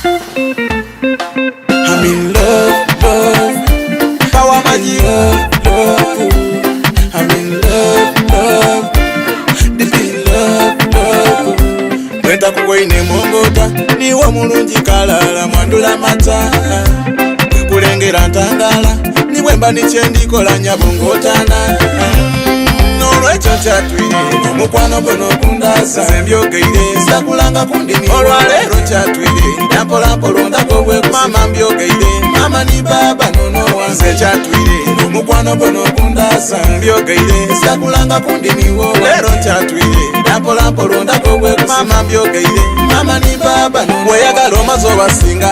I'm in love, love. Power magic, love. I'm in love, love. Deep in love, love. Wenda kuwaine mongota, niwa mulungi kalala mwandula mata. Kulengera ntangala, niwe mba nichendikola nyabongotana. Olwekyo kyatwire omukwano guno kundasa mbyogeire sakulanga kundini olwaleero kyatwire nampolampola ondako bwe mama mbyogeire mama ni baba nono wanze kyatwire omukwano guno kundasa mbyogeire sakulanga kundini wo leero kyatwire nampolampola ondako bwe mama mbyogeire mama ni baba nono weyagala omaze obasinga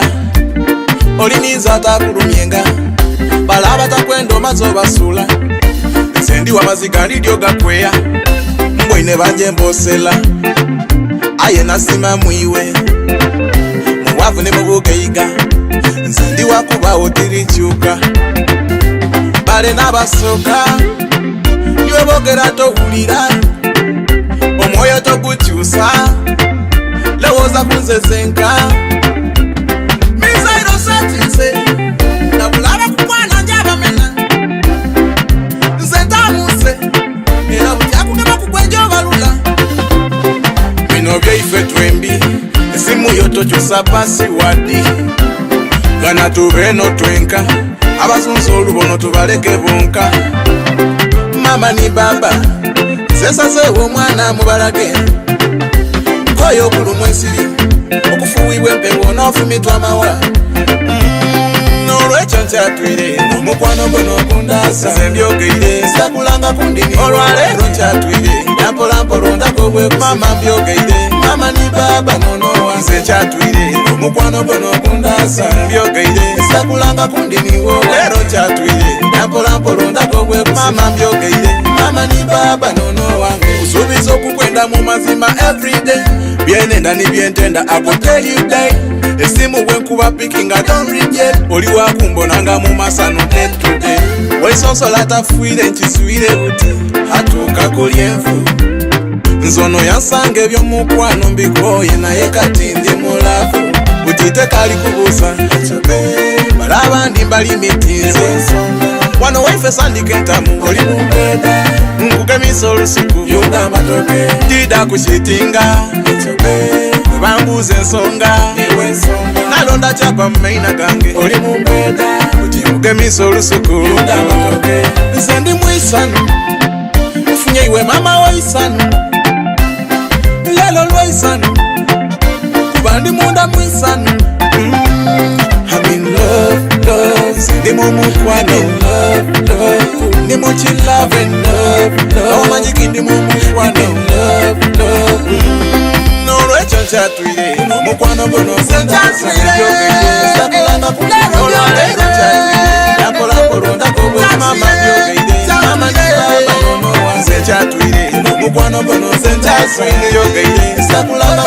oliniza atakulumyenga balaba takwenda omaze obasula sendi wa maziga lidio gakweya mwine banje mbosela aye nasima mwiwe mwavu ne mubugeiga sendi wakuba otirichuka bale nabasoka niwe bogera tohulira omwoyo togukyusa lewoza kunzezenka misairo satinse nabulaba kukwana njabamena byaife twembi esimu yotokyusa pasiwadi gana tubeno twenka abazunza olubono tubaleke bonka mama ni baba sesazewo omwana mubalage koyo okulumu ensiri okufuwibwa empewo n'ofumitwa amawa olwekyo nkyatwire omukwano guno kundasa mbyogeire sakulanga kundini olwaleero nkyatwire nampolampola ondako bwe mama mbyogeire mama ni baba nono wanze kyatwire omukwano guno kundasa mbyogeire sakulanga kundini wo leero nkyatwire nampolampola ondako bwe mama mbyogeire mama ni baba nono wange usubiza okukwenda mu mazima everyday byenenda ni byentenda I go tell you day esimu bwenkuba picking I don't reject oli wakumbonanga mu masano day to day wesosola tafuire nkiswire buti atuuka kulyenvu nzono yansanga ebyomukwano mbikoye naye kati ndi mulafu butite kali kubuusa bala abandi mbali mitinze wano waife sandikentamu oli mubeda nkugemisa olusuku dida kushitinga bambuze ensonga nalonda kyapa mumaina gange oli mubeda ugemisa olusuku nze ndi mwisanu nfunye iwe mama waisanu lelo lwaisanu kuba ndi munda mwisanu I'm in love, love. Ndi mumukwano love, love. Ndi muchi love and love, love. Omanyiki ndi mumukwano love, love. Olwekyo nkyatwire omukwano guno senkyatwire sakulanga kulero olwaleero nkyatwire nampolampola ondako bwe mama mbyogeire mama ni baba nono wanze kyatwire omukwano guno senkyatwire mbyogeire sakulanga